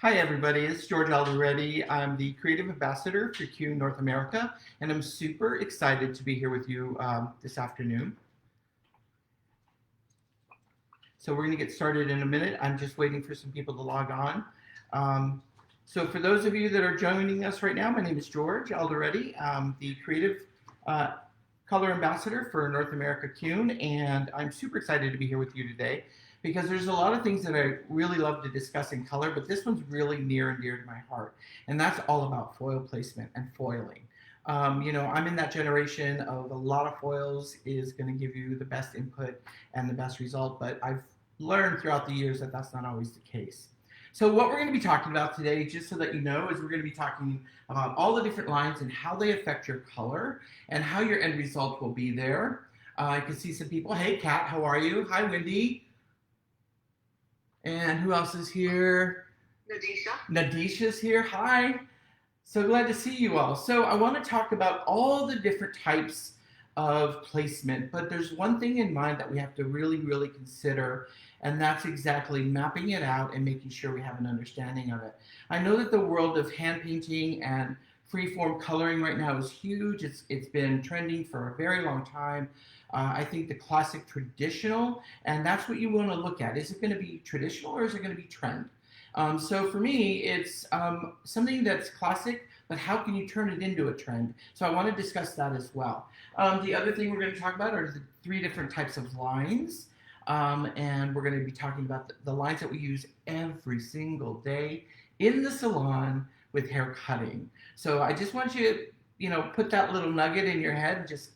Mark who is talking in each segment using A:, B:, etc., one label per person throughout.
A: Hi everybody, it's George Alderete. I'm the Creative Ambassador for Q North America, and I'm super excited to be here with you this afternoon. So we're going to get started in a minute. I'm just waiting for some people to log on. So for those of you that are joining us right now, my name is George Alderete. I'm the Creative Color Ambassador for North America CUNE, and I'm super excited to be here with you today because there's a lot of things that I really love to discuss in color, but this one's really near and dear to my heart, and that's all about foil placement and foiling. I'm in that generation of a lot of foils is going to give you the best input and the best result, but I've learned throughout the years that that's not always the case. So what we're going to be talking about today, just so that you know, is we're going to be talking about all the different lines and how they affect your color and how your end result will be there. I can see some people. Hey, Kat, how are you? Hi, Wendy. And who else is here?
B: Nadisha.
A: Nadisha's here. Hi. So glad to see you all. So I want to talk about all the different types of placement, but there's one thing in mind that we have to really, really consider, and that's exactly mapping it out and making sure we have an understanding of it. I know that the world of hand painting and freeform coloring right now is huge. It's been trending for a very long time. I think the classic traditional, and that's what you want to look at. Is it going to be traditional or is it going to be trend? So for me, it's something that's classic, but how can you turn it into a trend? So I want to discuss that as well. The other thing we're going to talk about are the three different types of lines. And we're going to be talking about the lines that we use every single day in the salon with hair cutting. So I just want you to, put that little nugget in your head and just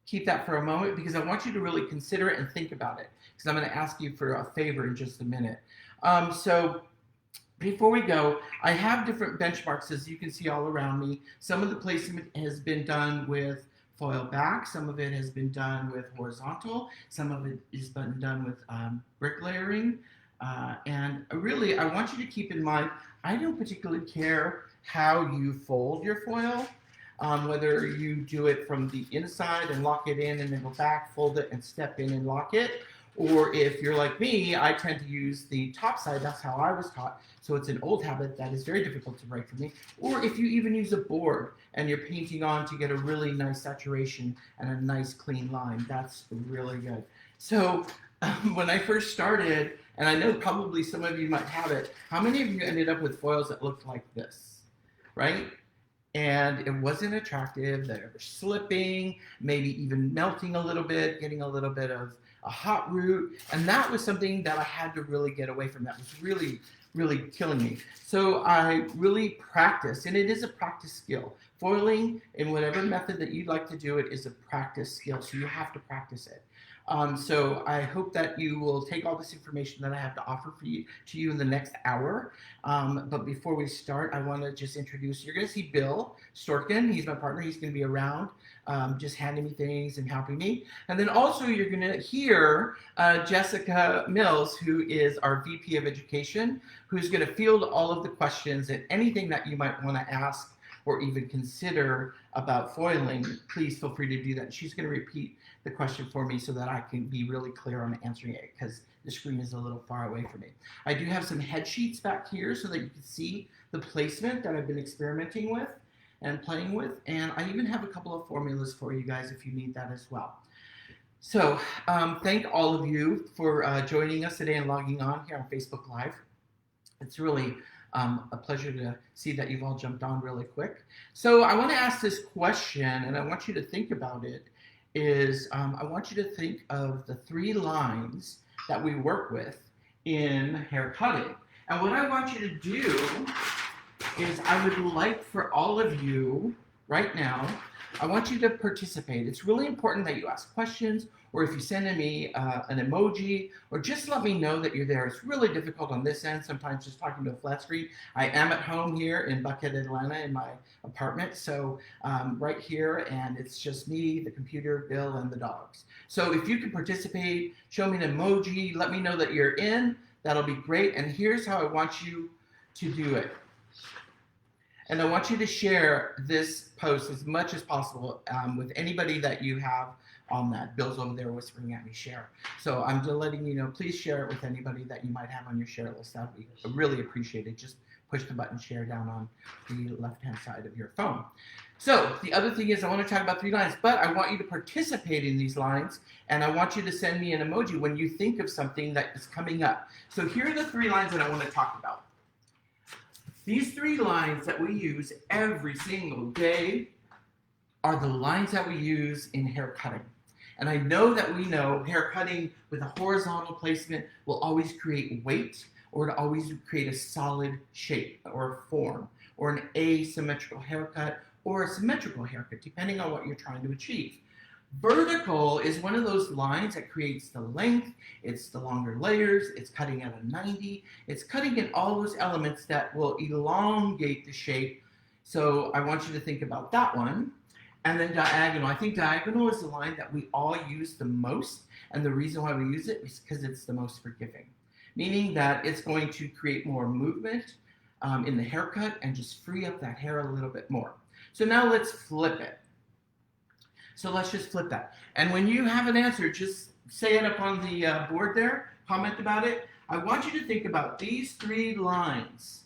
A: keep that for a moment because I want you to really consider it and think about it because I'm going to ask you for a favor in just a minute. So before we go, I have different benchmarks as you can see all around me. Some of the placement has been done with foil back, some of it has been done with horizontal, some of it has been done with brick layering. And really, I want you to keep in mind, I don't particularly care how you fold your foil, whether you do it from the inside and lock it in and then go back, fold it and step in and lock it. Or if you're like me, I tend to use the top side. That's how I was taught. So it's an old habit that is very difficult to break for me. Or if you even use a board and you're painting on to get a really nice saturation and a nice clean line, that's really good. So when I first started, and I know probably some of you might have it, how many of you ended up with foils that looked like this, right? And it wasn't attractive. They were slipping, maybe even melting a little bit, getting a little bit of a hot root, and that was something that I had to really get away from. That was really, really killing me. So I really practiced, and it is a practice skill. Foiling, in whatever method that you'd like to do it, is a practice skill, so you have to practice it. So I hope that you will take all this information that I have to offer to you in the next hour. But before we start, I want to just introduce, you're going to see Bill Storkin. He's my partner. He's going to be around just handing me things and helping me. And then also you're going to hear Jessica Mills, who is our VP of Education, who's going to field all of the questions and anything that you might want to ask or even consider about foiling. Please feel free to do that. She's going to repeat the question for me so that I can be really clear on answering it because the screen is a little far away from me. I do have some head sheets back here so that you can see the placement that I've been experimenting with and playing with, and I even have a couple of formulas for you guys if you need that as well. So thank all of you for joining us today and logging on here on Facebook Live. It's really a pleasure to see that you've all jumped on really quick. So I want to ask this question, and I want you to think about it, I want you to think of the three lines that we work with in hair cutting. And what I want you to do is I would like for all of you right now, I want you to participate. It's really important that you ask questions, or if you send me an emoji, or just let me know that you're there. It's really difficult on this end, sometimes just talking to a flat screen. I am at home here in Buckhead, Atlanta, in my apartment, so right here, and it's just me, the computer, Bill, and the dogs. So if you can participate, show me an emoji, let me know that you're in, that'll be great. And here's how I want you to do it. And I want you to share this post as much as possible with anybody that you have on that. Bill's over there whispering at me, share. So I'm just letting you know, please share it with anybody that you might have on your share list. That would be really appreciated. Just push the button share down on the left-hand side of your phone. So the other thing is I want to talk about 3 lines, but I want you to participate in these lines, and I want you to send me an emoji when you think of something that is coming up. So here are the 3 lines that I want to talk about. These 3 lines that we use every single day are the lines that we use in hair cutting. And I know that we know hair cutting with a horizontal placement will always create weight, or to always create a solid shape or form, or an asymmetrical haircut or a symmetrical haircut, depending on what you're trying to achieve. Vertical is one of those lines that creates the length, it's the longer layers, it's cutting at a 90, it's cutting in all those elements that will elongate the shape. So I want you to think about that one. And then diagonal. I think diagonal is the line that we all use the most, and the reason why we use it is because it's the most forgiving, meaning that it's going to create more movement in the haircut and just free up that hair a little bit more. So now let's flip it. So let's just flip that. And when you have an answer, just say it up on the board there, comment about it. I want you to think about these 3 lines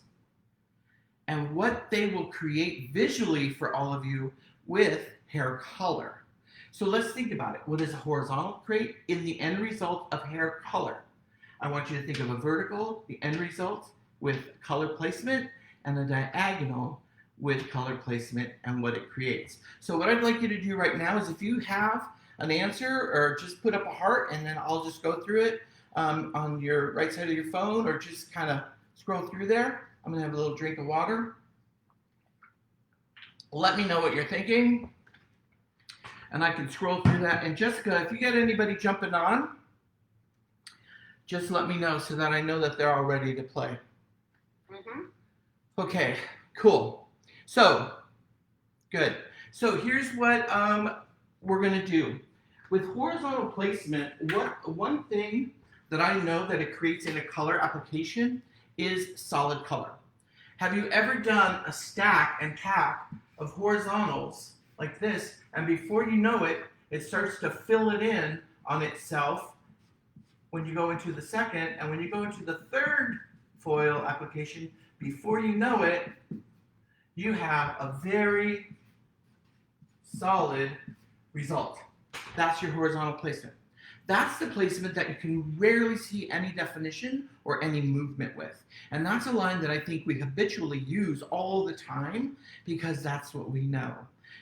A: and what they will create visually for all of you with hair color. So let's think about it. What does a horizontal create in the end result of hair color? I want you to think of a vertical, the end result, with color placement, and a diagonal with color placement and what it creates. So what I'd like you to do right now is if you have an answer, or just put up a heart, and then I'll just go through it on your right side of your phone, or just kind of scroll through there. I'm going to have a little drink of water. Let me know what you're thinking, and I can scroll through that. And Jessica, if you get anybody jumping on, just let me know so that I know that they're all ready to play. Okay, cool. So, good. So here's what we're going to do. With horizontal placement, one thing that I know that it creates in a color application is solid color. Have you ever done a stack and pack of horizontals like this, and before you know it, it starts to fill it in on itself when you go into the second, and when you go into the third foil application, before you know it, you have a very solid result. That's your horizontal placement. That's the placement that you can rarely see any definition or any movement with. And that's a line that I think we habitually use all the time because that's what we know.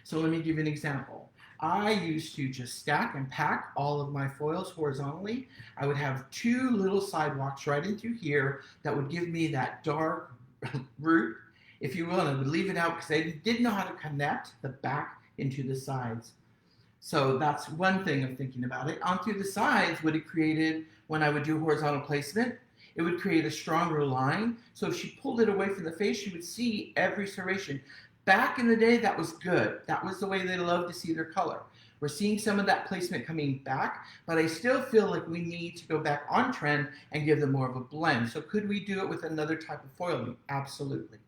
A: So let me give you an example. I used to just stack and pack all of my foils horizontally. I would have 2 little sidewalks right into here that would give me that dark root, if you will, and I would leave it out because I didn't know how to connect the back into the sides. So that's one thing of thinking about it. Onto the sides, what it created when I would do horizontal placement, it would create a stronger line. So if she pulled it away from the face, you would see every serration. Back in the day, that was good. That was the way they loved to see their color. We're seeing some of that placement coming back, but I still feel like we need to go back on trend and give them more of a blend. So could we do it with another type of foiling? Absolutely.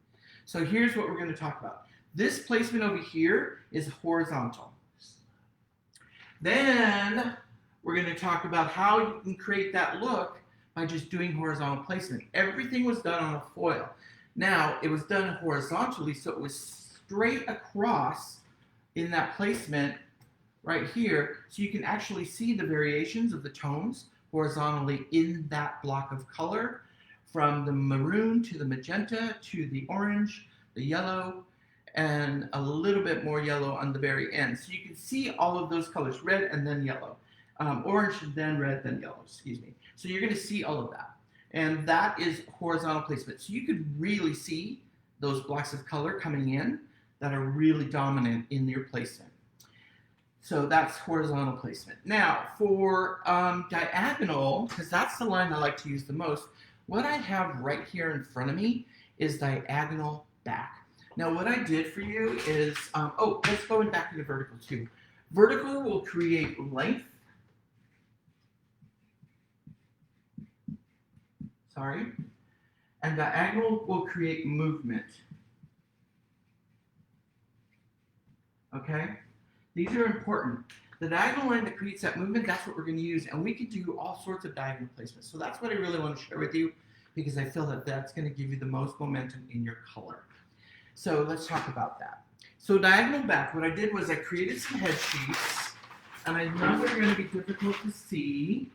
A: So here's what we're going to talk about. This placement over here is horizontal. Then we're going to talk about how you can create that look by just doing horizontal placement. Everything was done on a foil. Now, it was done horizontally, so it was straight across in that placement right here. So you can actually see the variations of the tones horizontally in that block of color, from the maroon to the magenta to the orange, the yellow, and a little bit more yellow on the very end. So you can see all of those colors, red and then yellow, orange, then red, then yellow, excuse me. So you're going to see all of that. And that is horizontal placement. So you could really see those blocks of color coming in that are really dominant in your placement. So that's horizontal placement. Now for diagonal, because that's the line I like to use the most, what I have right here in front of me is diagonal back. Now what I did for you is, let's go back to the vertical too. Vertical will create length. Sorry. And diagonal will create movement. Okay? These are important. The diagonal line that creates that movement, that's what we're going to use. And we could do all sorts of diagonal placements. So that's what I really want to share with you because I feel that that's going to give you the most momentum in your color. So let's talk about that. So diagonal back, what I did was I created some head sheets, and I know they're going to be difficult to see.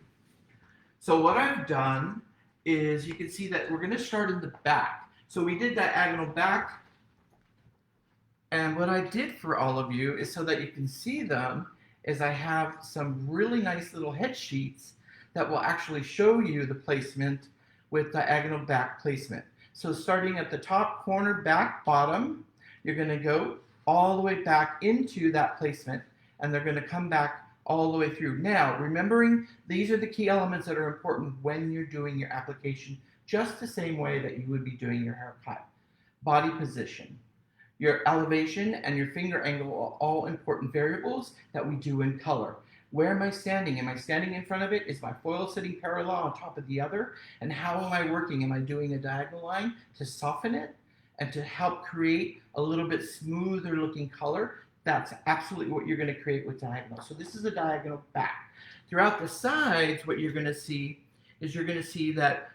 A: So what I've done is you can see that we're going to start in the back. So we did diagonal back, and what I did for all of you is so that you can see them is I have some really nice little head sheets that will actually show you the placement with diagonal back placement. So starting at the top corner, back, bottom, you're going to go all the way back into that placement, and they're going to come back all the way through. Now, remembering these are the key elements that are important when you're doing your application, just the same way that you would be doing your haircut. Body position, your elevation, and your finger angle are all important variables that we do in color. Where am I standing? Am I standing in front of it? Is my foil sitting parallel on top of the other? And how am I working? Am I doing a diagonal line to soften it and to help create a little bit smoother looking color? That's absolutely what you're going to create with diagonal. So this is a diagonal back. Throughout the sides, what you're going to see is you're going to see that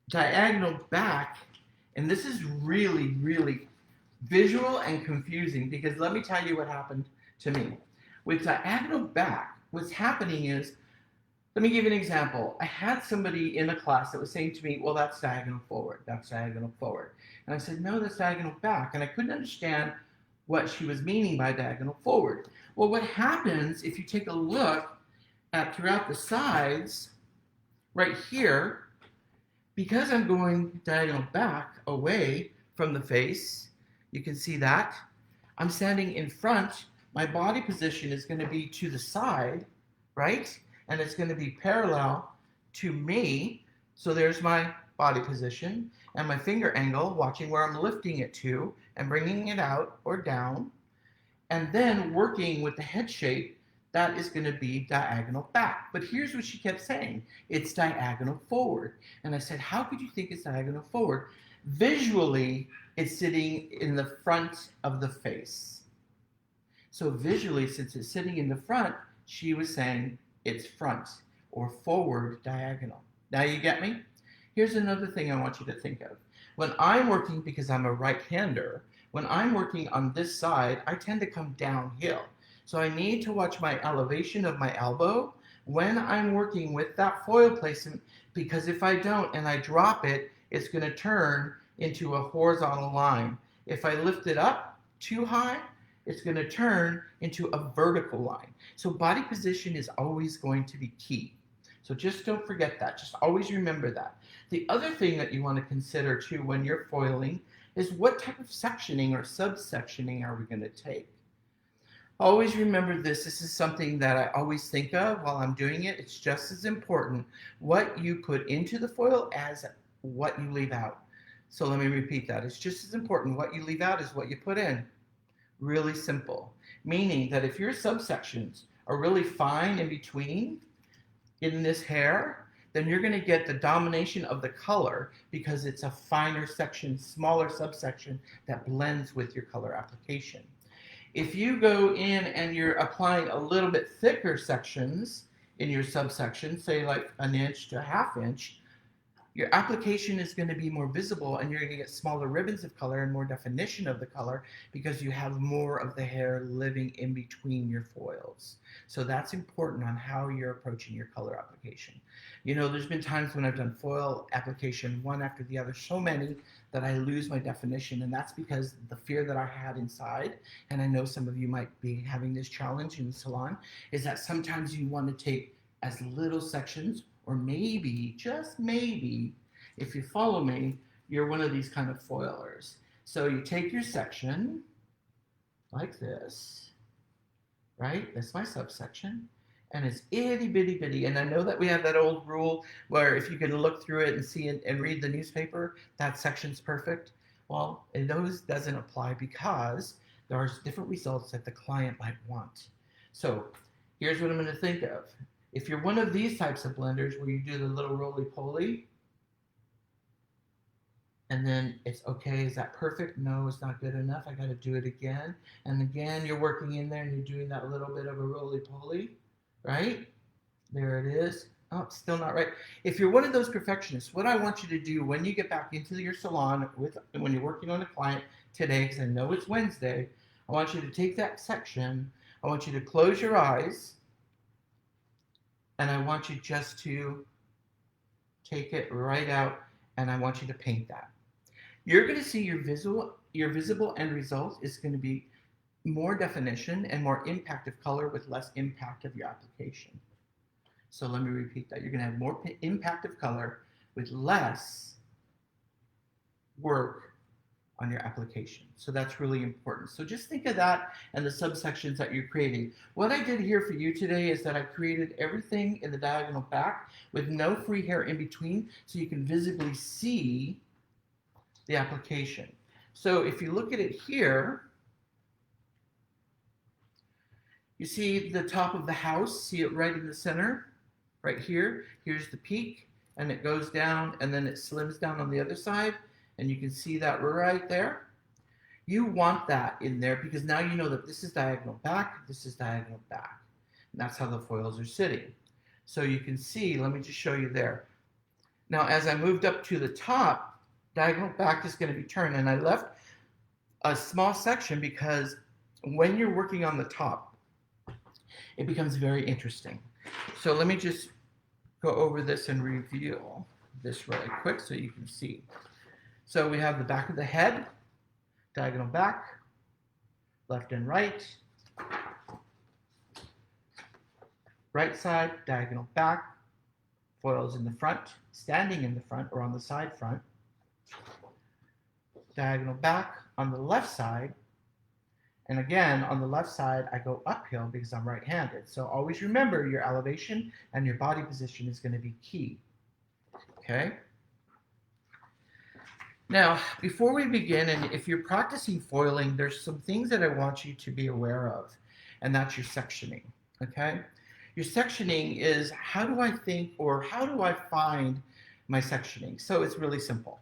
A: diagonal back, and this is really, really visual and confusing because let me tell you what happened to me. With diagonal back, what's happening is, let me give you an example. I had somebody in a class that was saying to me, well, that's diagonal forward, that's diagonal forward. And I said, no, that's diagonal back. And I couldn't understand what she was meaning by diagonal forward. Well, what happens if you take a look at throughout the sides, right here, because I'm going diagonal back away from the face, you can see that. I'm standing in front. My body position is going to be to the side, right? And it's going to be parallel to me. So there's my body position and my finger angle, watching where I'm lifting it to and bringing it out or down. And then working with the head shape, that is going to be diagonal back. But here's what she kept saying. It's diagonal forward. And I said, how could you think it's diagonal forward? Visually, it's sitting in the front of the face. So visually, since it's sitting in the front, she was saying it's front or forward diagonal. Now you get me? Here's another thing I want you to think of. When I'm working, because I'm a right-hander, when I'm working on this side, I tend to come downhill. So I need to watch my elevation of my elbow when I'm working with that foil placement, because if I don't and I drop it, it's going to turn into a horizontal line. If I lift it up too high, it's going to turn into a vertical line. So body position is always going to be key. So just don't forget that. Just always remember that. The other thing that you want to consider too when you're foiling is what type of sectioning or subsectioning are we going to take? Always remember this. This is something that I always think of while I'm doing it. It's just as important what you put into the foil as what you leave out. So let me repeat that. It's just as important what you leave out as what you put in. Really simple. Meaning that if your subsections are really fine in between in this hair, then you're going to get the domination of the color because it's a finer section, smaller subsection that blends with your color application. If you go in and you're applying a little bit thicker sections in your subsection, say like an inch to a half inch, your application is going to be more visible and you're going to get smaller ribbons of color and more definition of the color because you have more of the hair living in between your foils. So that's important on how you're approaching your color application. You know, there's been times when I've done foil application one after the other, so many that I lose my definition, and that's because the fear that I had inside, and I know some of you might be having this challenge in the salon, is that sometimes you want to take as little sections, or maybe, just maybe, if you follow me, you're one of these kind of foilers. So you take your section like this, right? That's my subsection. And it's itty bitty bitty. And I know that we have that old rule where if you can look through it and see it and read the newspaper, that section's perfect. Well, those doesn't apply because there's different results that the client might want. So here's what I'm going to think of. If you're one of these types of blenders where you do the little roly-poly, and and then it's okay. Is that perfect? No, it's not good enough. I got to do it again. And again, you're working in there and you're doing that little bit of a roly-poly, right? There it is. Oh, still not right. If you're one of those perfectionists, what I want you to do when you get back into your salon when you're working on a client today, because I know it's Wednesday, I want you to take that section. I want you to close your eyes, and I want you just to take it right out, and I want you to paint that. You're going to see your visible end result is going to be more definition and more impact of color with less impact of your application. So let me repeat that. You're going to have more impact of color with less work on your application. So that's really important. So just think of that and the subsections that you're creating. What I did here for you today is that I created everything in the diagonal back with no free hair in between, so you can visibly see the application. So if you look at it here, you see the top of the house, see it right in the center, right here. Here's the peak, and it goes down, and then it slims down on the other side, and you can see that right there. You want that in there because now you know that this is diagonal back, this is diagonal back, and that's how the foils are sitting. So you can see, let me just show you there. Now, as I moved up to the top, diagonal back is going to be turned, and I left a small section because when you're working on the top, it becomes very interesting. So let me just go over this and review this really quick so you can see. So we have the back of the head, diagonal back, left and right side, diagonal back, foils in the front, standing in the front or on the side front, diagonal back on the left side, and again, on the left side, I go uphill because I'm right-handed. So always remember your elevation and your body position is going to be key. Okay? Now, before we begin, and if you're practicing foiling, there's some things that I want you to be aware of, and that's your sectioning. Okay? Your sectioning is how do I think or how do I find my sectioning? So it's really simple.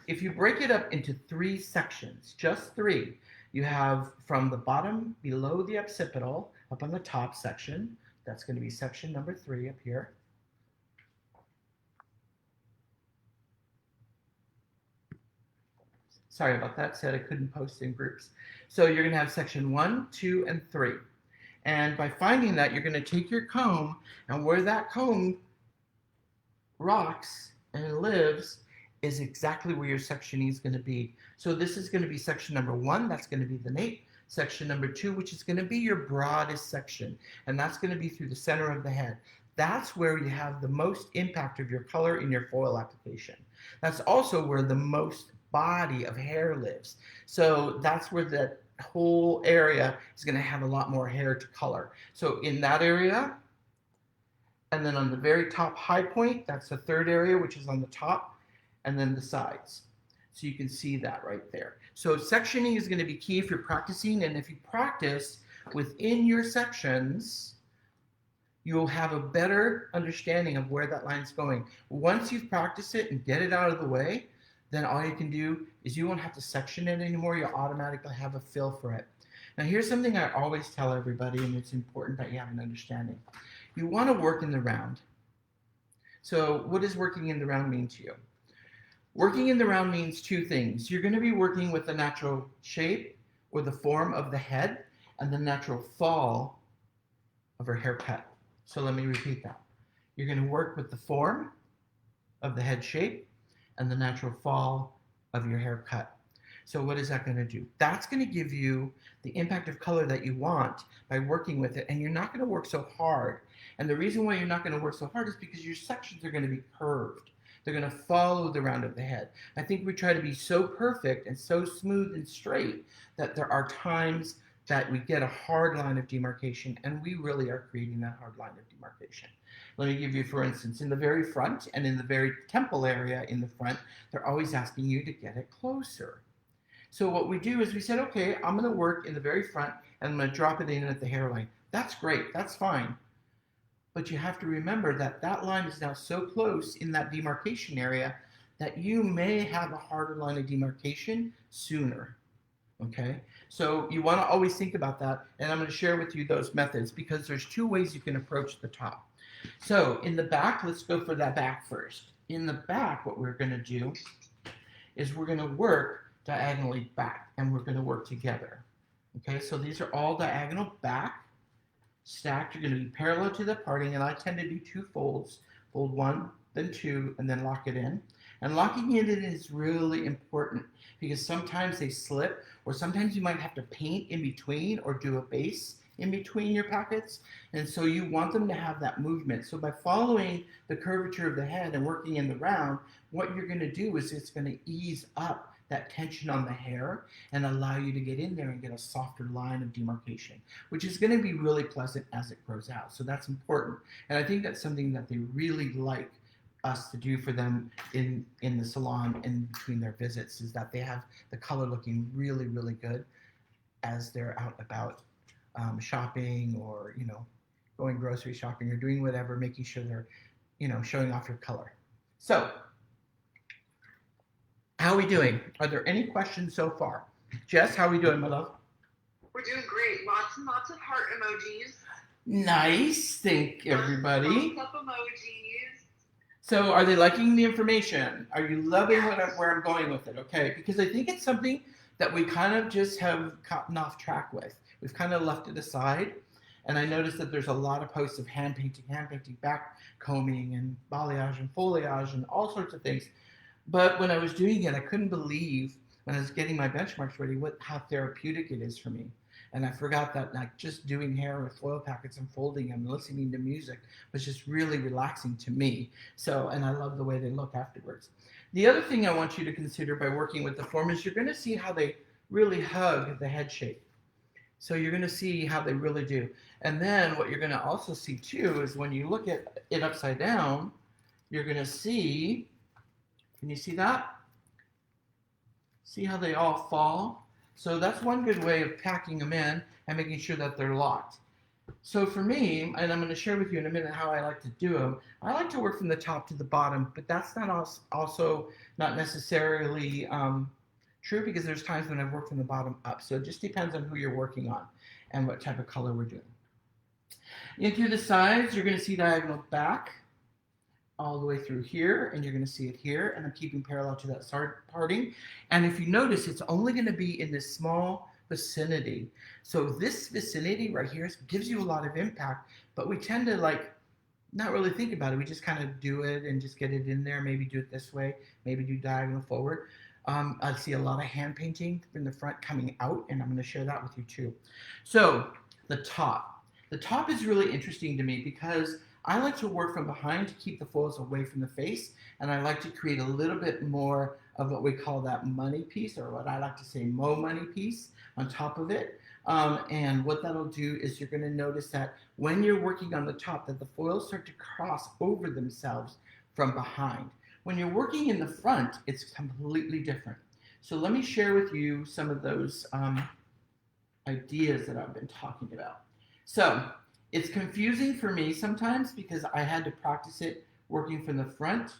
A: If you break it up into 3 sections, just 3, you have from the bottom below the occipital up on the top section. That's going to be section number 3 up here. Sorry about that, said I couldn't post in groups. So you're going to have section 1, 2, and 3. And by finding that, you're going to take your comb, and where that comb rocks and lives is exactly where your sectioning is going to be. So this is going to be section number 1, that's going to be the nape. Section number 2, which is going to be your broadest section, and that's going to be through the center of the head. That's where you have the most impact of your color in your foil application. That's also where the most body of hair lives. So that's where that whole area is going to have a lot more hair to color. So in that area, and then on the very top high point, that's the 3rd area, which is on the top, and then the sides. So you can see that right there. So sectioning is going to be key if you're practicing, and if you practice within your sections, you'll have a better understanding of where that line's going. Once you've practiced it and get it out of the way, then all you can do is you won't have to section it anymore. You'll automatically have a feel for it. Now here's something I always tell everybody, and it's important that you have an understanding. You want to work in the round. So what does working in the round mean to you? Working in the round means 2 things. You're going to be working with the natural shape or the form of the head and the natural fall of her haircut. So let me repeat that. You're going to work with the form of the head shape and the natural fall of your haircut. So what is that going to do? That's going to give you the impact of color that you want by working with it, and you're not going to work so hard. And the reason why you're not going to work so hard is because your sections are going to be curved. They're going to follow the round of the head. I think we try to be so perfect and so smooth and straight that there are times that we get a hard line of demarcation, and we really are creating that hard line of demarcation. Let me give you, for instance, in the very front and in the very temple area in the front, they're always asking you to get it closer. So what we do is we said, okay, I'm going to work in the very front, and I'm going to drop it in at the hairline. That's great. That's fine. But you have to remember that that line is now so close in that demarcation area that you may have a harder line of demarcation sooner. Okay, so you want to always think about that, and I'm going to share with you those methods because there's two ways you can approach the top. So in the back, let's go for that back first. In the back, what we're going to do is we're going to work diagonally back, and we're going to work together. Okay, so these are all diagonal back, stacked. You're going to be parallel to the parting, and I tend to do two folds. Fold one, then two, and then lock it in. And locking it in is really important because sometimes they slip, or sometimes you might have to paint in between or do a base in between your pockets. And so you want them to have that movement. So by following the curvature of the head and working in the round, what you're going to do is it's going to ease up that tension on the hair and allow you to get in there and get a softer line of demarcation, which is going to be really pleasant as it grows out. So that's important. And I think that's something that they really like us to do for them in the salon in between their visits, is that they have the color looking really, really good as they're out about shopping, or going grocery shopping, or doing whatever, making sure they're showing off your color. So how are we doing? Are there any questions so far? Jess, how are we doing, my love?
B: We're doing great. Lots and lots of heart emojis.
A: Nice. Thank everybody.
B: Thumbs up emojis.
A: So are they liking the information? Are you loving where I'm going with it? Okay, because I think it's something that we kind of just have gotten off track with. We've kind of left it aside. And I noticed that there's a lot of posts of hand painting, back combing, and balayage and foliage and all sorts of things. But when I was doing it, I couldn't believe, when I was getting my benchmarks ready, how therapeutic it is for me. And I forgot that just doing hair with foil packets and folding and listening to music was just really relaxing to me. So, and I love the way they look afterwards. The other thing I want you to consider by working with the form is you're going to see how they really hug the head shape. So you're going to see how they really do. And then what you're going to also see too is when you look at it upside down, you're going to see, can you see that? See how they all fall? So that's one good way of packing them in and making sure that they're locked. So for me, and I'm going to share with you in a minute how I like to do them, I like to work from the top to the bottom, but that's not also not necessarily true, because there's times when I've worked from the bottom up. So it just depends on who you're working on and what type of color we're doing. In through the sides, you're going to see diagonal back all the way through here, and you're going to see it here, and I'm keeping parallel to that parting. And if you notice, it's only going to be in this small vicinity. So this vicinity right here gives you a lot of impact, but we tend to not really think about it. We just kind of do it and just get it in there, maybe do it this way, maybe do diagonal forward. I see a lot of hand painting in the front coming out, and I'm going to share that with you too. So the top is really interesting to me because I like to work from behind to keep the foils away from the face, and I like to create a little bit more of what we call that money piece, or what I like to say mo money piece on top of it. And what that'll do is you're going to notice that when you're working on the top, that the foils start to cross over themselves from behind. When you're working in the front, it's completely different. So let me share with you some of those ideas that I've been talking about. So it's confusing for me sometimes because I had to practice it working from the front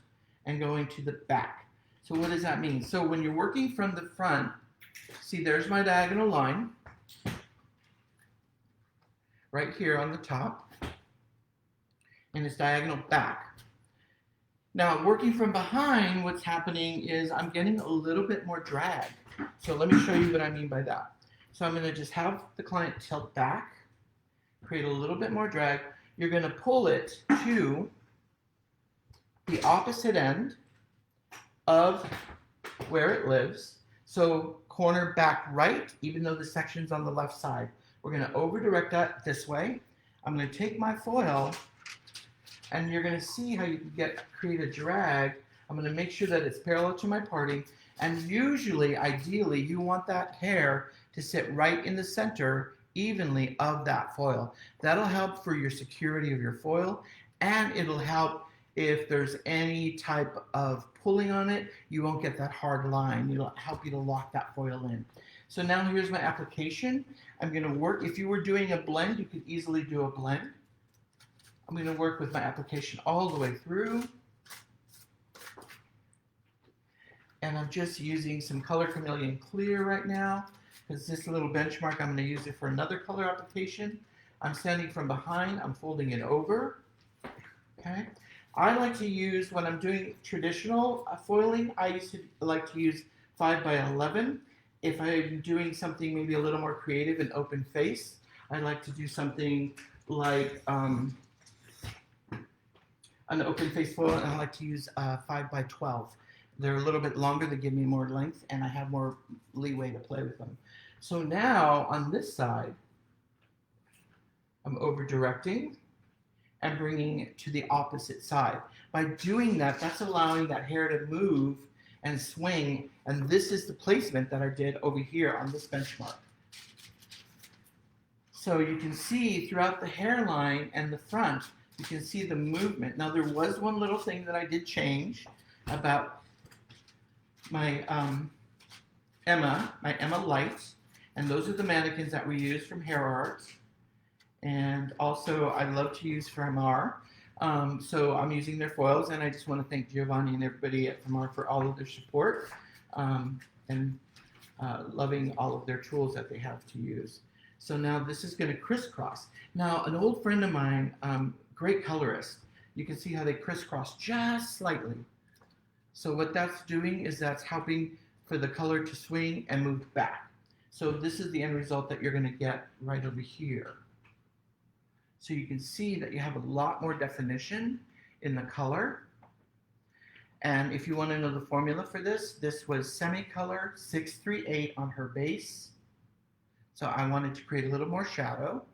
A: and going to the back. So what does that mean? So when you're working from the front, see, there's my diagonal line right here on the top, and it's diagonal back. Now, working from behind, what's happening is I'm getting a little bit more drag. So let me show you what I mean by that. So I'm going to just have the client tilt back, create a little bit more drag. You're going to pull it to the opposite end of where it lives. So corner back right, even though the section's on the left side. We're going to over direct that this way. I'm going to take my foil, and you're going to see how you can create a drag. I'm going to make sure that it's parallel to my parting. And usually, ideally, you want that hair to sit right in the center evenly of that foil. That'll help for your security of your foil, and it'll help if there's any type of pulling on it, you won't get that hard line. It'll help you to lock that foil in. So now here's my application. I'm going to work, if you were doing a blend, you could easily do a blend. I'm going to work with my application all the way through. And I'm just using some Color Chameleon Clear right now because this little benchmark, I'm going to use it for another color application. I'm standing from behind, I'm folding it over. Okay. I like to use, when I'm doing traditional foiling, I used to like to use 5 by 11. If I'm doing something maybe a little more creative and open face, I like to do something like an open face foil, and I like to use 5 by 12. They're a little bit longer, they give me more length, and I have more leeway to play with them. So now on this side, I'm over directing and bringing it to the opposite side. By doing that, that's allowing that hair to move and swing, and this is the placement that I did over here on this benchmark. So you can see throughout the hairline and the front, you can see the movement. Now there was one little thing that I did change about my Emma lights, and those are the mannequins that we use from Hair Art. And also I love to use Fremar. So I'm using their foils, and I just want to thank Giovanni and everybody at Fremar for all of their support and loving all of their tools that they have to use. So now this is going to crisscross. Now an old friend of mine, great colorist, you can see how they crisscross just slightly. So what that's doing is that's helping for the color to swing and move back. So this is the end result that you're going to get right over here. So you can see that you have a lot more definition in the color. And if you want to know the formula for this, this was Semicolor 638 on her base. So I wanted to create a little more shadow.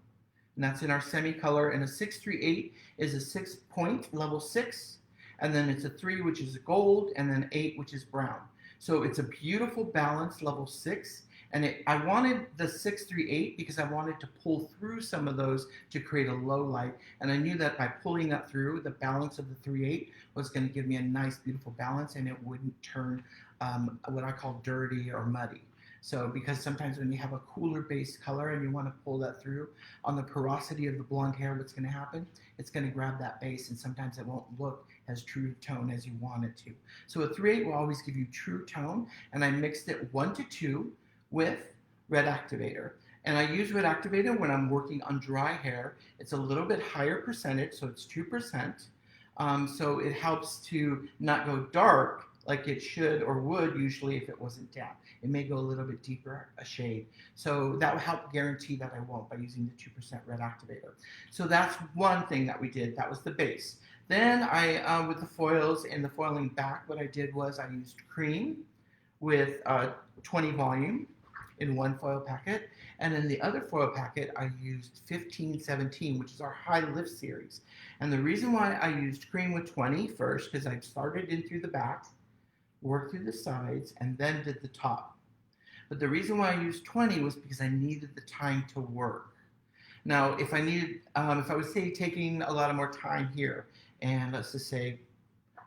A: And that's in our Semicolor. And a 638 is a 6-point, level 6. And then it's a 3, which is gold, and then 8, which is brown. So it's a beautiful balance, level 6. And I wanted the 638 because I wanted to pull through some of those to create a low light. And I knew that by pulling that through, the balance of the 38 was going to give me a nice, beautiful balance, and it wouldn't turn what I call dirty or muddy. So because sometimes when you have a cooler base color and you want to pull that through on the porosity of the blonde hair, what's going to happen? It's going to grab that base, and sometimes it won't look as true tone as you want it to. So a 3/8 will always give you true tone, and I mixed it 1 to 2 with red activator. And I use red activator when I'm working on dry hair. It's a little bit higher percentage, so it's 2%. So it helps to not go dark like it should or would usually if it wasn't damp. It may go a little bit deeper a shade. So that will help guarantee that I won't by using the 2% red activator. So that's one thing that we did. That was the base. Then I, with the foils and the foiling back, what I did was I used cream with 20 volume in one foil packet. And in the other foil packet, I used 1517, which is our high lift series. And the reason why I used cream with 20 first, because I started in through the back, worked through the sides, and then did the top. But the reason why I used 20 was because I needed the time to work. Now, if I needed, if I was say taking a lot of more time here, and let's just say,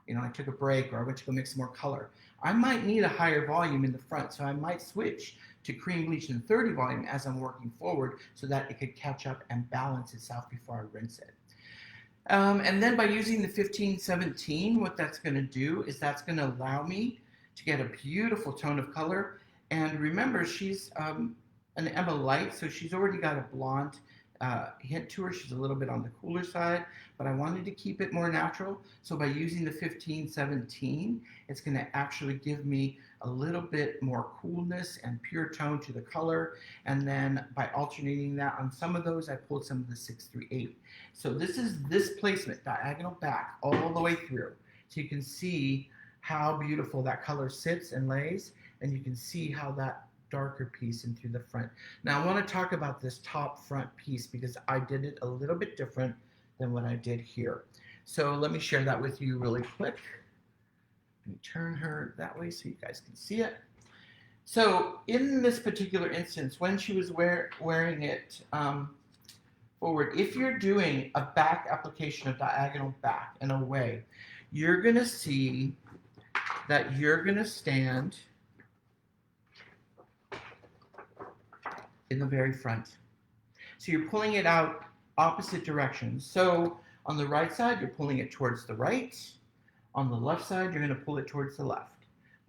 A: you know, I took a break or I went to go mix more color, I might need a higher volume in the front, so I might switch to cream bleach in 30 volume as I'm working forward so that it could catch up and balance itself before I rinse it. And then by using the 1517, what that's going to do is that's going to allow me to get a beautiful tone of color. And remember, she's an Emma Light, so she's already got a blonde hint to her. She's a little bit on the cooler side, but I wanted to keep it more natural. So by using the 1517, it's going to actually give me a little bit more coolness and pure tone to the color. And then by alternating that on some of those, I pulled some of the 638. So this is this placement, diagonal back, all the way through. So you can see how beautiful that color sits and lays, and you can see how that darker piece in through the front. Now I want to talk about this top front piece because I did it a little bit different than what I did here. So let me share that with you really quick. Let me turn her that way so you guys can see it. So in this particular instance, when she was wearing it forward, if you're doing a back application of diagonal back and away, you're going to see that you're going to stand in the very front. So you're pulling it out opposite directions. So on the right side, you're pulling it towards the right. On the left side, you're going to pull it towards the left.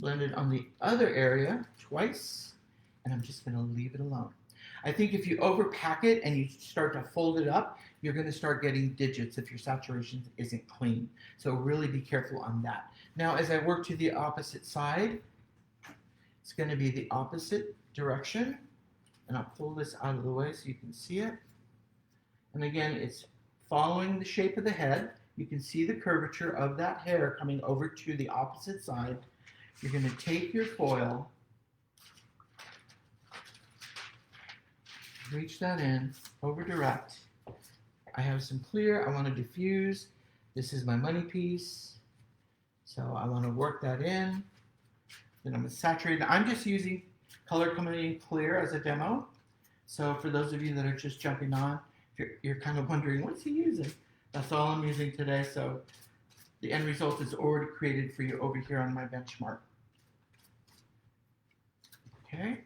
A: Blend it on the other area twice, and I'm just gonna leave it alone. I think if you overpack it and you start to fold it up, you're gonna start getting digits if your saturation isn't clean. So really be careful on that. Now, as I work to the opposite side, it's gonna be the opposite direction, and I'll pull this out of the way so you can see it. And again, it's following the shape of the head. You can see the curvature of that hair coming over to the opposite side. You're going to take your foil, reach that in, over direct. I have some clear, I want to diffuse. This is my money piece. So I want to work that in. Then I'm going to saturate. I'm just using Color Chameleon Clear as a demo. So for those of you that are just jumping on, you're kind of wondering, what's he using? That's all I'm using today. So the end result is already created for you over here on my benchmark. Okay.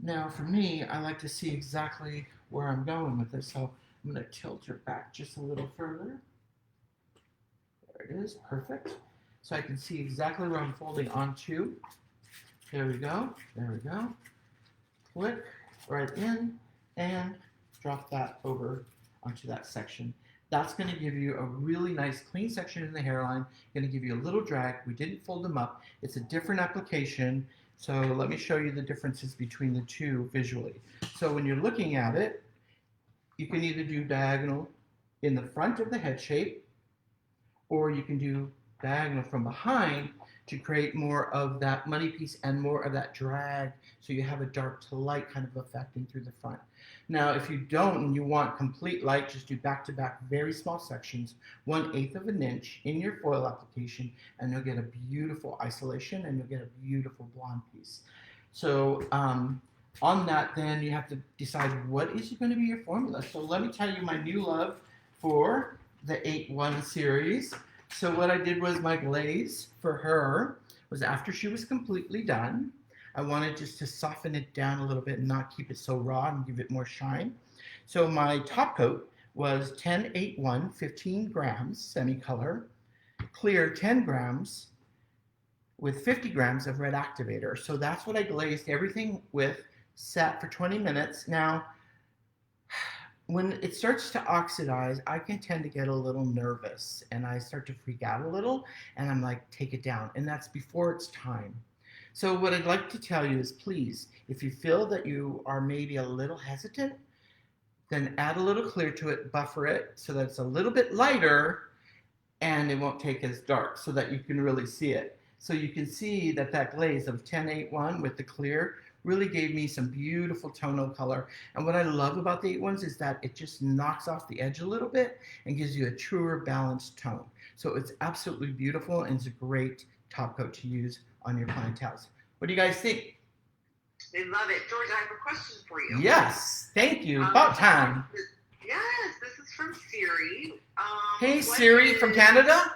A: Now for me, I like to see exactly where I'm going with this. So I'm going to tilt her back just a little further. There it is. Perfect. So I can see exactly where I'm folding onto. There we go. There we go. Click right in and drop that over onto that section. That's going to give you a really nice clean section in the hairline. Going to give you a little drag. We didn't fold them up. It's a different application. So let me show you the differences between the two visually. So when you're looking at it, you can either do diagonal in the front of the head shape, or you can do diagonal from behind to create more of that money piece and more of that drag, so you have a dark to light kind of affecting through the front. Now, if you don't and you want complete light, just do back-to-back very small sections, 1/8 of an inch in your foil application, and you'll get a beautiful isolation and you'll get a beautiful blonde piece. So on that, then you have to decide what is going to be your formula. So let me tell you my new love for the 8-1 series. So what I did was my glaze for her was after she was completely done. I wanted just to soften it down a little bit and not keep it so raw and give it more shine. So my top coat was 10-8-1, 15 grams semi-color, clear 10 grams with 50 grams of red activator. So that's what I glazed everything with, sat for 20 minutes. Now, when it starts to oxidize, I can tend to get a little nervous and I start to freak out a little and I'm like, take it down. And that's before it's time. So what I'd like to tell you is, please, if you feel that you are maybe a little hesitant, then add a little clear to it, buffer it so that it's a little bit lighter and it won't take as dark so that you can really see it. So you can see that that glaze of 10-8-1 with the clear really gave me some beautiful tonal color. And what I love about the 8-1s is that it just knocks off the edge a little bit and gives you a truer balanced tone. So it's absolutely beautiful and it's a great top coat to use on your clientele. What do you guys think?
B: They love it. George, I have a question for you.
A: Yes, thank you. About time.
B: Yes, this is from Siri.
A: Hey, Siri from Canada?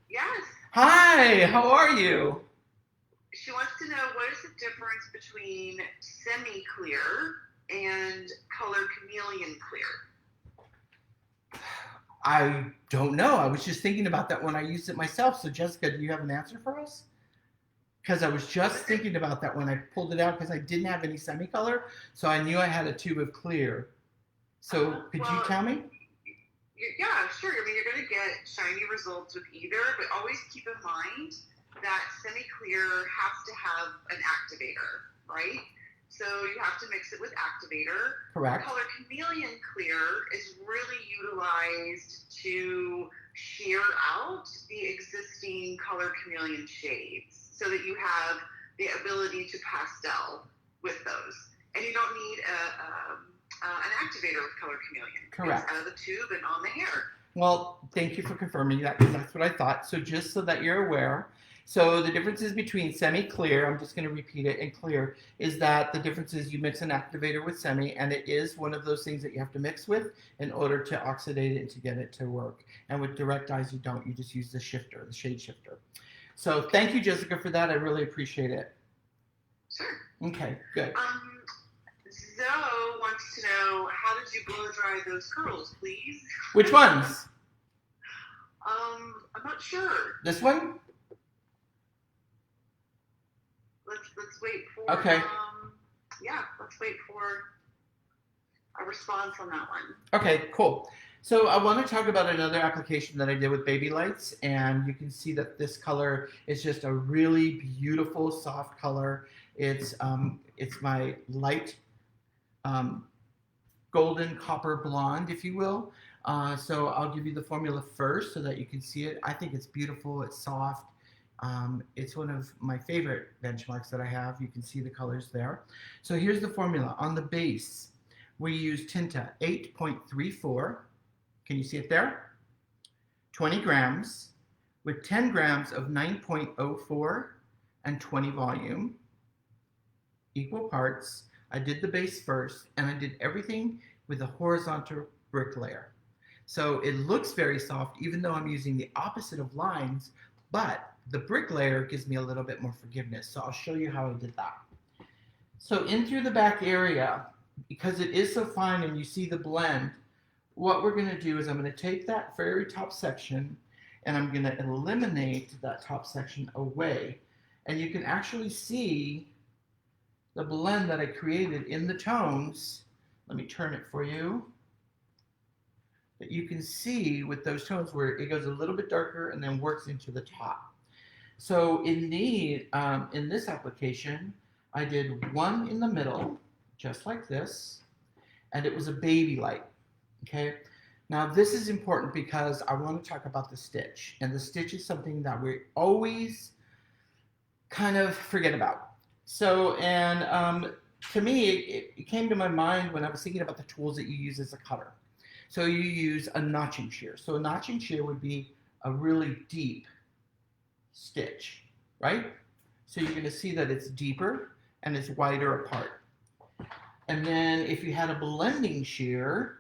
B: Yes.
A: Hi, how are you?
B: She wants to know, what is the difference between semi-clear and color chameleon clear?
A: I don't know. I was just thinking about that when I used it myself. So Jessica, do you have an answer for us? Because I was just thinking about that when I pulled it out because I didn't have any semi-color. So I knew I had a tube of clear. So could you tell me?
B: Yeah, sure. I mean, you're going to get shiny results with either, but always keep in mind that semi-clear has to have an activator, right? So you have to mix it with activator.
A: Correct.
B: Color chameleon clear is really utilized to shear out the existing color chameleon shades so that you have the ability to pastel with those. And you don't need an activator with color chameleon.
A: Correct.
B: It's out of the tube and on the hair.
A: Well, thank you for confirming that because that's what I thought. So just so that you're aware, so the differences between semi-clear, I'm just going to repeat it, and clear, is that the difference is you mix an activator with semi, and it is one of those things that you have to mix with in order to oxidate it and to get it to work. And with direct dyes, you don't. You just use the shifter, the shade shifter. So thank you, Jessica, for that. I really appreciate it.
B: Sure.
A: Okay, good.
B: Zoe wants to know, how did you blow dry those curls, please?
A: Which ones?
B: I'm not sure.
A: This one?
B: let's wait for
A: Okay.
B: let's wait for a response on that one.
A: Okay, cool. So I want to talk about another application that I did with baby lights, and you can see that this color is just a really beautiful, soft color. It's my light golden copper blonde, if you will. So I'll give you the formula first so that you can see it. I think it's beautiful. It's soft. It's one of my favorite benchmarks that I have. You can see the colors there. So here's the formula. On the base, we use Tinta 8.34. Can you see it there? 20 grams with 10 grams of 9.04 and 20 volume. Equal parts. I did the base first, and I did everything with a horizontal brick layer. So it looks very soft, even though I'm using the opposite of lines, but the brick layer gives me a little bit more forgiveness. So I'll show you how I did that. So in through the back area, because it is so fine and you see the blend, what we're going to do is I'm going to take that very top section and I'm going to eliminate that top section away. And you can actually see the blend that I created in the tones. Let me turn it for you. That you can see with those tones where it goes a little bit darker and then works into the top. So in this application, I did one in the middle, just like this, and it was a baby light. Okay, now this is important because I want to talk about the stitch, and the stitch is something that we always kind of forget about. So, and to me, it came to my mind when I was thinking about the tools that you use as a cutter. So you use a notching shear. So a notching shear would be a really deep stitch, right? So you're going to see that it's deeper and it's wider apart. And then if you had a blending shear,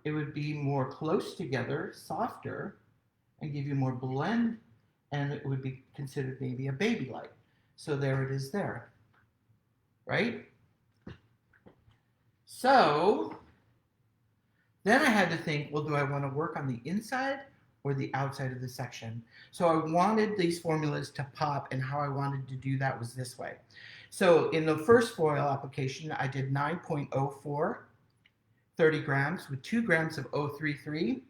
A: it would be more close together, softer, and give you more blend, and it would be considered maybe a baby light. So there it is there, right? So then I had to think, well, do I want to work on the inside or the outside of the section? So I wanted these formulas to pop, and how I wanted to do that was this way. So in the first foil application, I did 9.04, 30 grams with 2 grams of 033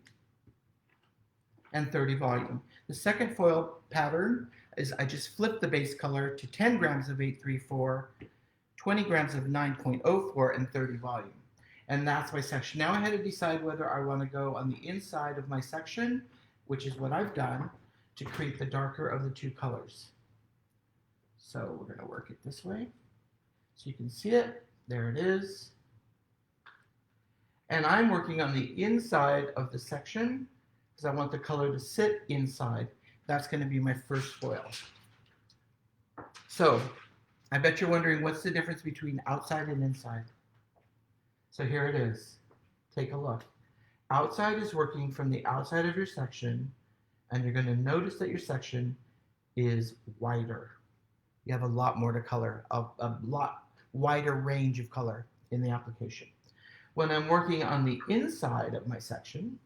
A: and 30 volume. The second foil pattern is I just flipped the base color to 10 grams of 834, 20 grams of 9.04 and 30 volume. And that's my section. Now I had to decide whether I want to go on the inside of my section, which is what I've done, to create the darker of the two colors. So we're going to work it this way. So you can see it. There it is. And I'm working on the inside of the section because I want the color to sit inside. That's going to be my first foil. So I bet you're wondering, what's the difference between outside and inside? So here it is. Take a look. Outside is working from the outside of your section, and you're going to notice that your section is wider. You have a lot more to color, a lot wider range of color in the application. When I'm working on the inside of my section,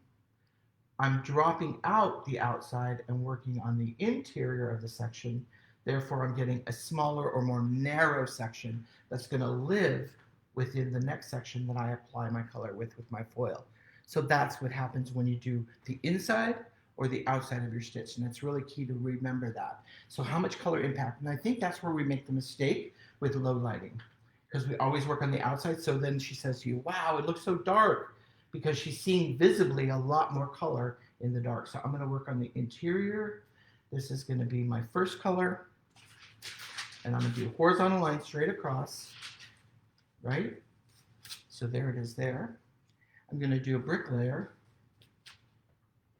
A: I'm dropping out the outside and working on the interior of the section. Therefore, I'm getting a smaller or more narrow section that's going to live within the next section that I apply my color with my foil. So that's what happens when you do the inside or the outside of your stitch, and it's really key to remember that. So how much color impact? And I think that's where we make the mistake with low lighting, because we always work on the outside. So then she says to you, wow, it looks so dark, because she's seeing visibly a lot more color in the dark. So I'm going to work on the interior. This is going to be my first color, and I'm going to do a horizontal line straight across, right? So there it is there. I'm going to do a brick layer.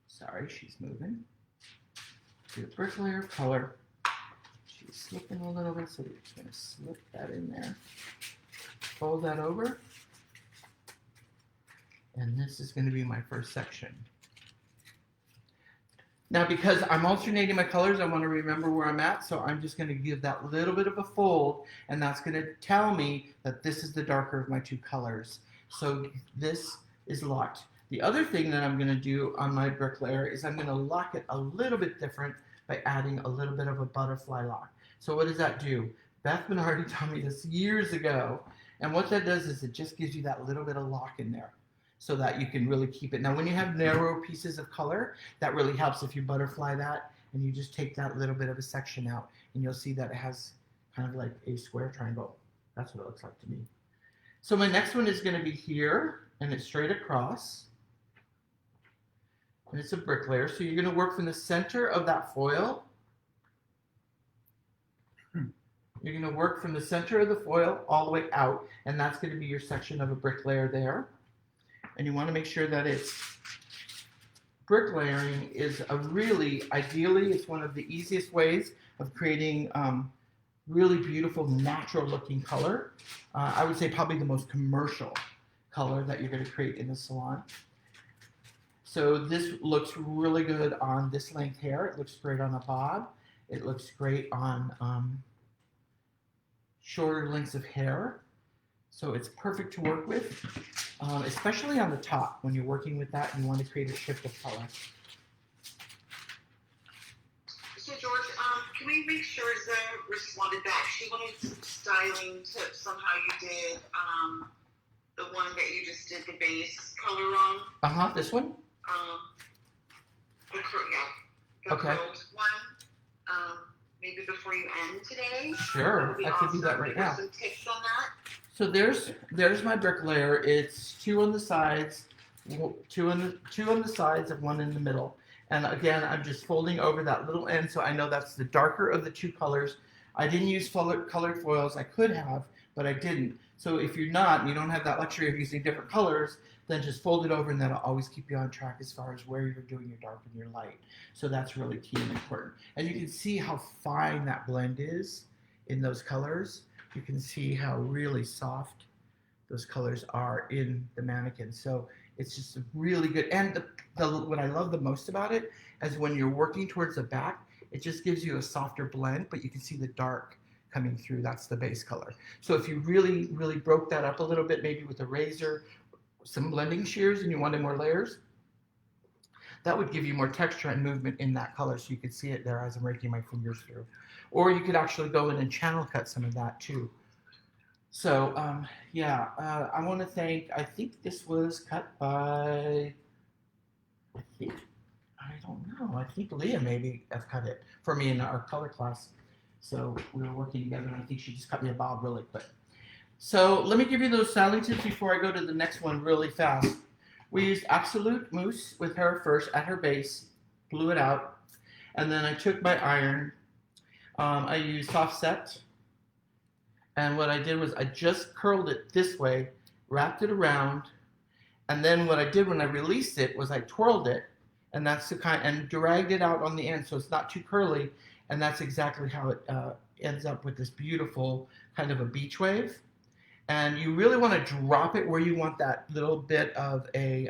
A: Sorry, she's moving. Do a brick layer of color. She's slipping a little bit, so we're just going to slip that in there. Fold that over. And this is going to be my first section. Now, because I'm alternating my colors, I want to remember where I'm at, so I'm just going to give that little bit of a fold, and that's going to tell me that this is the darker of my two colors. So this is locked. The other thing that I'm going to do on my brick layer is I'm going to lock it a little bit different by adding a little bit of a butterfly lock. So what does that do? Beth Bernardi taught me this years ago. And what that does is it just gives you that little bit of lock in there so that you can really keep it. Now, when you have narrow pieces of color, that really helps if you butterfly that and you just take that little bit of a section out and you'll see that it has kind of like a square triangle. That's what it looks like to me. So my next one is going to be here and it's straight across. And it's a brick layer. So you're going to work from the center of that foil. You're going to work from the center of the foil all the way out, and that's going to be your section of a brick layer there. And you want to make sure that it's brick layering is a really, ideally, it's one of the easiest ways of creating really beautiful, natural looking color. I would say probably the most commercial color that you're going to create in the salon. So this looks really good on this length hair. It looks great on a bob. It looks great on shorter lengths of hair. So it's perfect to work with, especially on the top when you're working with that and you want to create a shift of color.
B: So George, can we make sure Zoe responded back? She wanted some styling tips on how you did the one that you just did the base color on.
A: This one?
B: The curled one. Maybe before you end today.
A: Sure, I can do that right now.
B: Some tips on that.
A: So there's my brick layer. It's two on the sides, two on the sides, and one in the middle. And again, I'm just folding over that little end, so I know that's the darker of the two colors. I didn't use colored foils. I could have, but I didn't. So if you're not, and you don't have that luxury of using different colors, then just fold it over and that'll always keep you on track as far as where you're doing your dark and your light. So that's really key and important. And you can see how fine that blend is in those colors. You can see how really soft those colors are in the mannequin. So it's just really good. And what I love the most about it is when you're working towards the back, it just gives you a softer blend, but you can see the dark coming through. That's the base color. So if you really, really broke that up a little bit, maybe with a razor, some blending shears, and you wanted more layers, that would give you more texture and movement in that color, so you could see it there as I'm raking my fingers through. Or you could actually go in and channel cut some of that too. So I want to thank, I think this was cut by, I don't know, I think Leah maybe have cut it for me in our color class. So we were working together and I think she just cut me a bob really quick. So let me give you those styling tips before I go to the next one really fast. We used Absolute Mousse with her first at her base, blew it out, and then I took my iron. I used Soft Set, and what I did was I just curled it this way, wrapped it around, and then what I did when I released it was I twirled it, and that's the kind, and dragged it out on the end so it's not too curly, and that's exactly how it ends up with this beautiful kind of a beach wave. And you really want to drop it where you want that little bit of a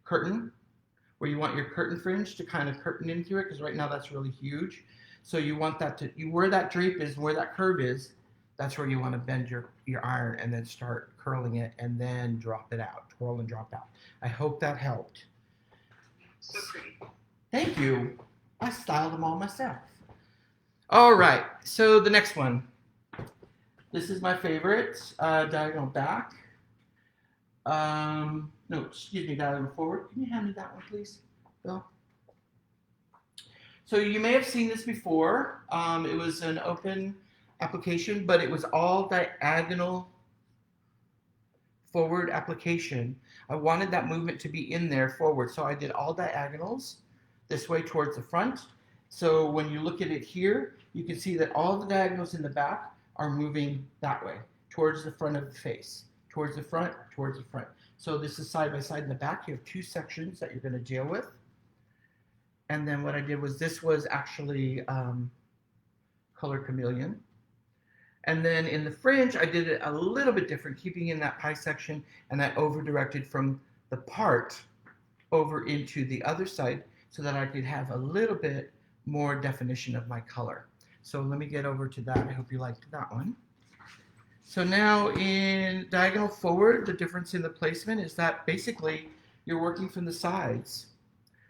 A: curtain, where you want your curtain fringe to kind of curtain into it, because right now that's really huge. So you want that to, where that drape is, where that curve is, that's where you want to bend your iron and then start curling it and then drop it out, twirl and drop out. I hope that helped.
B: So pretty.
A: Thank you. I styled them all myself. All right, so the next one. This is my favorite, diagonal back. No, excuse me, diagonal forward. Can you hand me that one, please, Bill? So you may have seen this before. It was an open application, but it was all diagonal forward application. I wanted that movement to be in there forward, so I did all diagonals this way towards the front. So when you look at it here, you can see that all the diagonals in the back are moving that way, towards the front of the face, towards the front, towards the front. So this is side by side in the back. You have two sections that you're going to deal with. And then what I did was, this was actually Color Chameleon. And then in the fringe, I did it a little bit different, keeping in that pie section, and I over-directed from the part over into the other side so that I could have a little bit more definition of my color. So let me get over to that. I hope you liked that one. So now in diagonal forward, the difference in the placement is that basically you're working from the sides.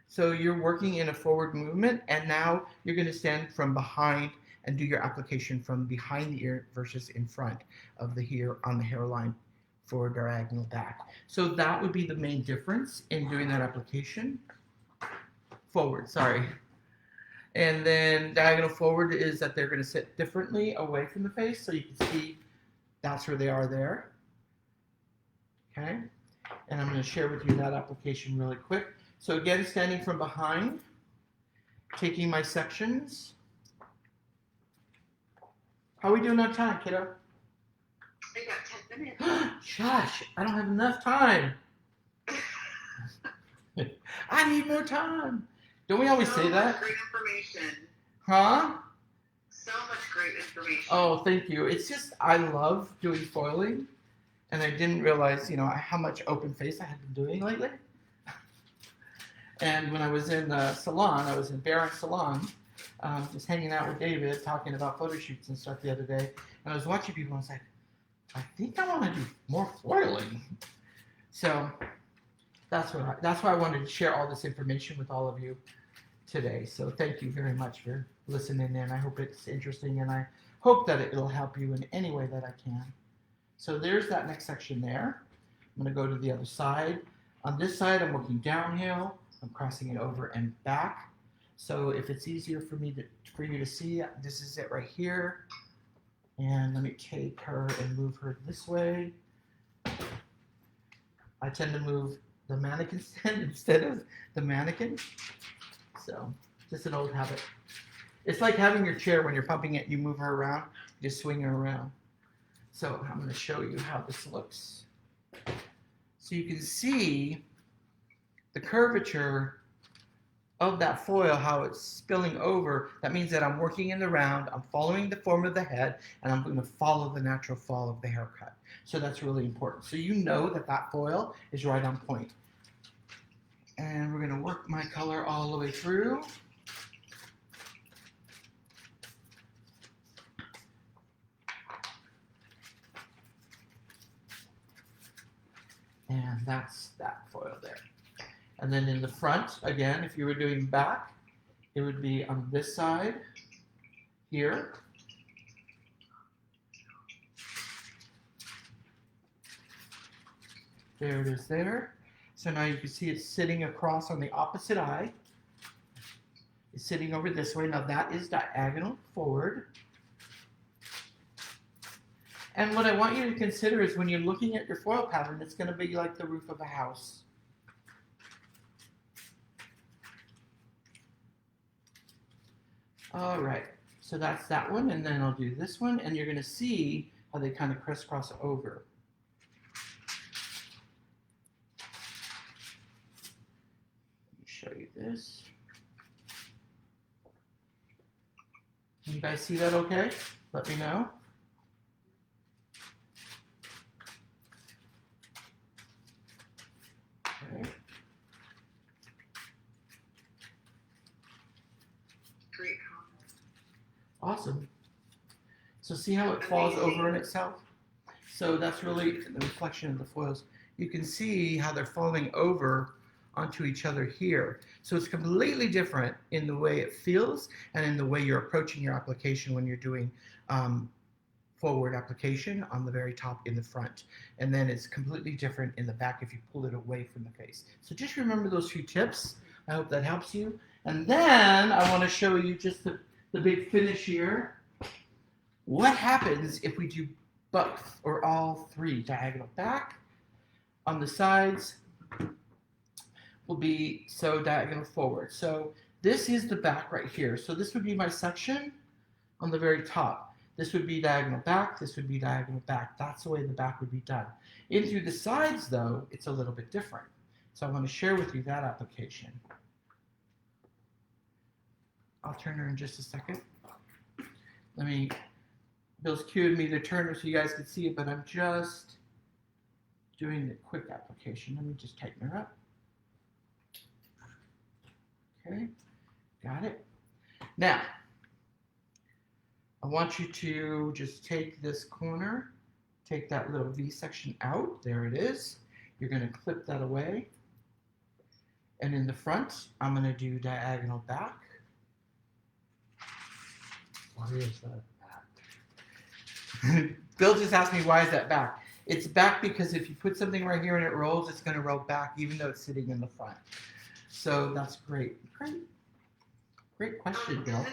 A: So you're working in a forward movement, and now you're going to stand from behind and do your application from behind the ear versus in front of the hair on the hairline for diagonal back. So that would be the main difference in doing that application. Forward, sorry. And then diagonal forward is that they're going to sit differently away from the face, so you can see that's where they are there. Okay, and I'm going to share with you that application really quick. So again, standing from behind, taking my sections. How are we doing on time, kiddo?
B: I got 10 minutes.
A: Shush, I don't have enough time. I need more time. Don't we always say that?
B: Great information.
A: Huh?
B: So much great information.
A: Oh, thank you. It's just, I love doing foiling, and I didn't realize, how much open face I had been doing lately. And when I was in the salon, I was in Barron's salon, just hanging out with David, talking about photo shoots and stuff the other day, and I was watching people, and I was like, I think I want to do more foiling. So that's why I wanted to share all this information with all of you today. So thank you very much for listening in. I hope it's interesting, and I hope that it'll help you in any way that I can. So there's that next section there. I'm going to go to the other side. On this side, I'm working downhill. I'm crossing it over and back. So if it's easier for you to see, this is it right here. And let me take her and move her this way. I tend to move the mannequin stand instead of the mannequin. So, just an old habit. It's like having your chair when you're pumping it, you move her around, you just swing her around. So, I'm going to show you how this looks. So, you can see the curvature of that foil, how it's spilling over. That means that I'm working in the round, I'm following the form of the head, and I'm going to follow the natural fall of the haircut. So that's really important. So you know that that foil is right on point. And we're going to work my color all the way through. And that's that foil there. And then in the front, again, if you were doing back, it would be on this side here. There it is there. So now you can see it's sitting across on the opposite eye. It's sitting over this way. Now that is diagonal forward. And what I want you to consider is when you're looking at your foil pattern, it's going to be like the roof of a house. All right, so that's that one, and then I'll do this one, and you're going to see how they kind of crisscross over. Let me show you this. Can you guys see that okay? Let me know. Okay.
B: Great.
A: Awesome. So see how it falls over in itself? So that's really the reflection of the foils. You can see how they're falling over onto each other here. So it's completely different in the way it feels and in the way you're approaching your application when you're doing forward application on the very top in the front. And then it's completely different in the back if you pull it away from the face. So just remember those few tips. I hope that helps you. And then I want to show you just the big finish here. What happens if we do both or all three? Diagonal back on the sides will be so diagonal forward. So this is the back right here. So this would be my section on the very top. This would be diagonal back. This would be diagonal back. That's the way the back would be done. In through the sides, though, it's a little bit different. So I want to share with you that application. I'll turn her in just a second. Bill's cued me to turn her so you guys can see it, but I'm just doing the quick application. Let me just tighten her up. Okay, got it. Now, I want you to just take this corner, take that little V section out. There it is. You're going to clip that away. And in the front, I'm going to do diagonal back. Why is that back? Bill just asked me why is that back. It's back because if you put something right here and it rolls, it's going to roll back even though it's sitting in the front. So that's great. Great question, Bill.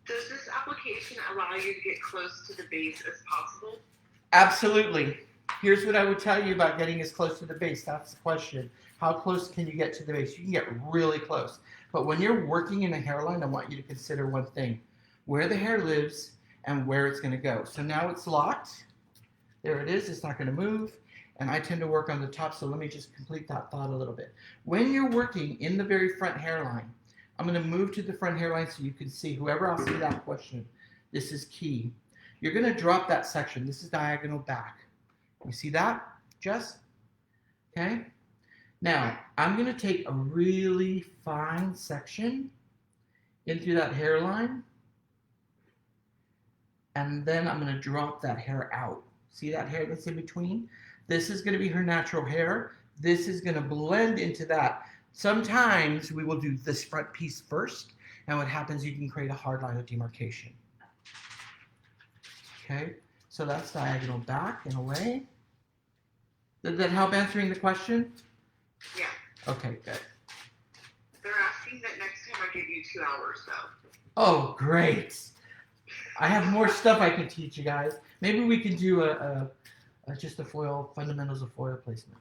B: Does this application allow you to get close to the base as possible?
A: Absolutely. Here's what I would tell you about getting as close to the base. That's the question. How close can you get to the base? You can get really close. But when you're working in a hairline, I want you to consider one thing. Where the hair lives and where it's going to go. So now it's locked. There it is. It's not going to move. And I tend to work on the top, so let me just complete that thought a little bit. When you're working in the very front hairline, I'm going to move to the front hairline so you can see, whoever asks me that question, this is key. You're going to drop that section. This is diagonal back. You see that, Jess? Okay. Now, I'm going to take a really fine section into that hairline, and then I'm going to drop that hair out. See that hair that's in between? This is going to be her natural hair. This is going to blend into that. Sometimes we will do this front piece first, and what happens, you can create a hard line of demarcation. Okay, so that's diagonal back in a way. Did that help answering the question?
B: Yeah.
A: Okay, good.
B: They're asking that next time I give you 2 hours, though.
A: Oh, great. I have more stuff I can teach you guys. Maybe we can do just a foil, fundamentals of foil placement.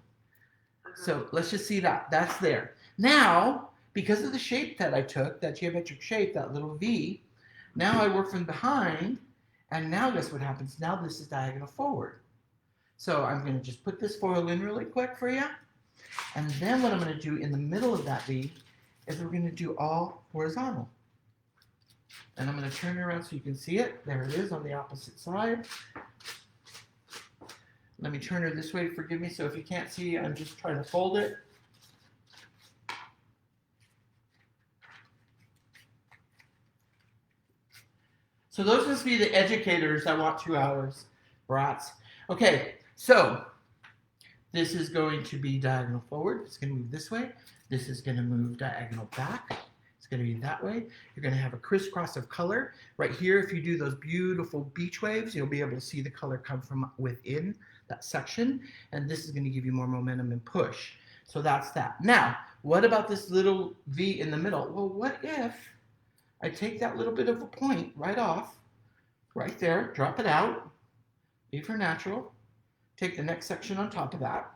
A: So let's just see that. That's there. Now, because of the shape that I took, that geometric shape, that little V, now I work from behind, and now guess what happens? Now this is diagonal forward. So I'm going to just put this foil in really quick for you. And then what I'm going to do in the middle of that V is we're going to do all horizontal. And I'm going to turn it around so you can see it. There it is on the opposite side. Let me turn her this way, forgive me. So if you can't see, I'm just trying to fold it. So those must be the educators that want 2 hours, brats. Okay, so this is going to be diagonal forward. It's going to move this way. This is going to move diagonal back. It's going to be that way. You're going to have a crisscross of color. Right here, if you do those beautiful beach waves, you'll be able to see the color come from within that section. And this is going to give you more momentum and push. So that's that. Now, what about this little V in the middle? Well, what if I take that little bit of a point right off, right there, drop it out, leave her natural, take the next section on top of that,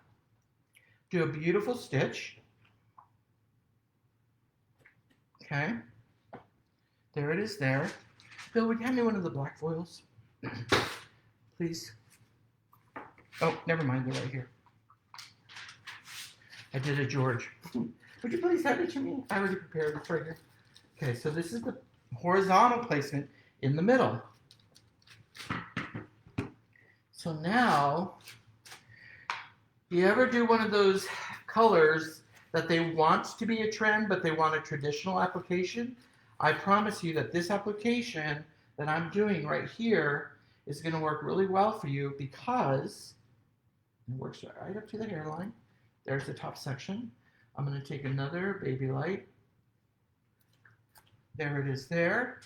A: do a beautiful stitch. Okay, there it is there. Bill, would you hand me one of the black foils, please? Oh, never mind, they're right here. I did a George. Would you please hand it to me? I already prepared it right here. Okay, so this is the horizontal placement in the middle. So now, you ever do one of those colors that they want to be a trend, but they want a traditional application? I promise you that this application that I'm doing right here is going to work really well for you because it works right up to the hairline. There's the top section. I'm going to take another baby light. There it is there.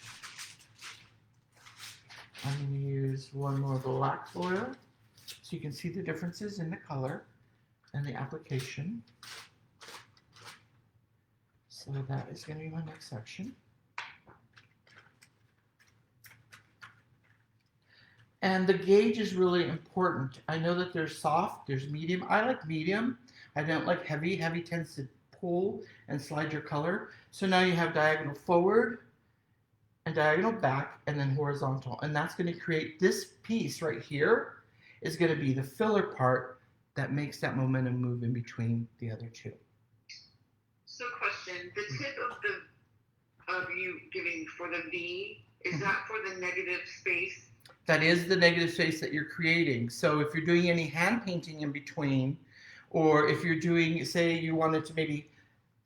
A: I'm going to use one more black foil so you can see the differences in the color and the application. So that is going to be my next section. And the gauge is really important. I know that there's soft, there's medium. I like medium. I don't like heavy. Heavy tends to pull and slide your color. So now you have diagonal forward and diagonal back and then horizontal. And that's going to create this piece right here is going to be the filler part that makes that momentum move in between the other two.
B: So question, the tip of you giving for the V, is that for the negative space?
A: That is the negative space that you're creating. So if you're doing any hand painting in between, or if you're doing, say you wanted to maybe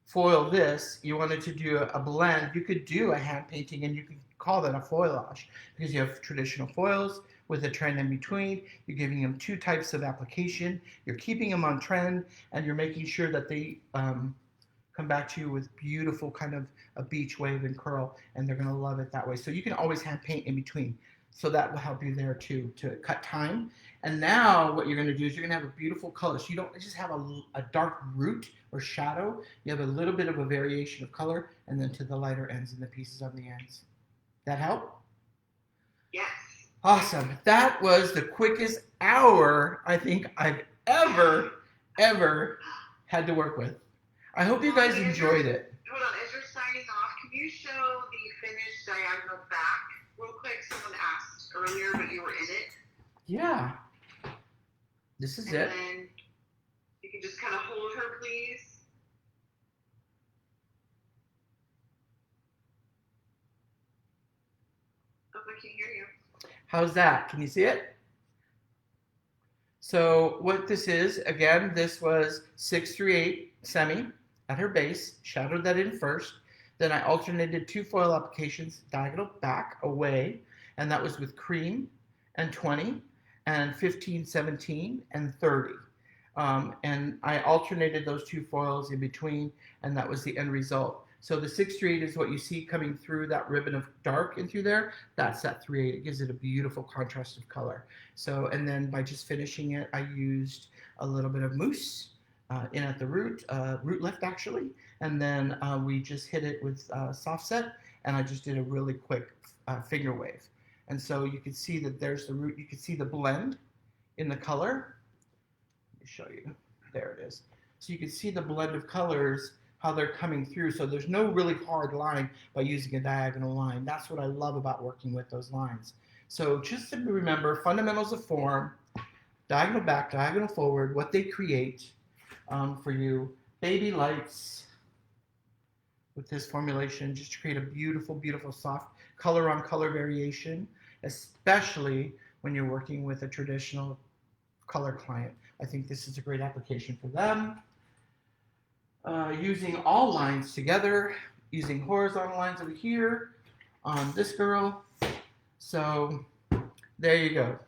A: foil this, you wanted to do a blend, you could do a hand painting and you could call that a foilage because you have traditional foils with a trend in between. You're giving them two types of application. You're keeping them on trend and you're making sure that they come back to you with beautiful kind of a beach wave and curl, and they're going to love it that way. So you can always hand paint in between. So that will help you there too, to cut time. And now what you're going to do is you're going to have a beautiful color. So you don't just have a dark root or shadow. You have a little bit of a variation of color, and then to the lighter ends and the pieces on the ends. That help?
B: Yes.
A: Awesome. That was the quickest hour I think I've ever had to work with. I hope you guys enjoyed it.
B: Hold on, as you're signing off, can you show the finished diagonal back real quick? Someone asked earlier, but you were in it.
A: Yeah. This is it.
B: And then you can just kind of hold her, please. Oh, I can't hear you.
A: How's that? Can you see it? So what this is, again, this was 638 semi at her base, shadowed that in first. Then I alternated 2 foil applications, diagonal back, away, and that was with cream and 20 and 15, 17, and 30. And I alternated those 2 foils in between, and that was the end result. So the 638 is what you see coming through that ribbon of dark in through there. That's that 38. It gives it a beautiful contrast of color. So, and then by just finishing it, I used a little bit of mousse in at the root lift actually. And then we just hit it with soft set, and I just did a really quick finger wave. And so you can see that there's the root. You can see the blend in the color. Let me show you. There it is. So you can see the blend of colors, how they're coming through. So there's no really hard line by using a diagonal line. That's what I love about working with those lines. So just to remember, fundamentals of form, diagonal back, diagonal forward, what they create for you. Baby lights with this formulation, just to create a beautiful, beautiful soft color on color variation, especially when you're working with a traditional color client. I think this is a great application for them. Using all lines together, using horizontal lines over here on this girl. So there you go.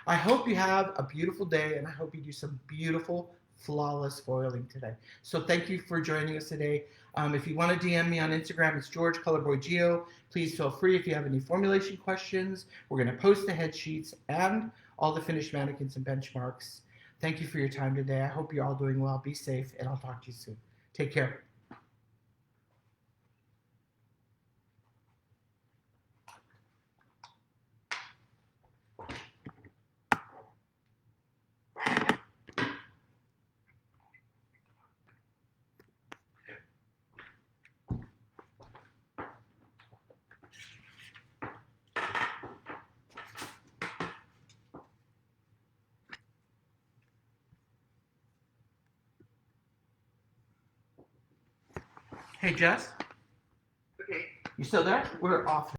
A: I hope you have a beautiful day, and I hope you do some beautiful, flawless foiling today. So thank you for joining us today. If you want to DM me on Instagram, it's George Colorboy Geo. Please feel free if you have any formulation questions. We're going to post the head sheets and all the finished mannequins and benchmarks. Thank you for your time today. I hope you're all doing well. Be safe, and I'll talk to you soon. Take care. Hey, Jess?
B: Okay.
A: You still there? We're off.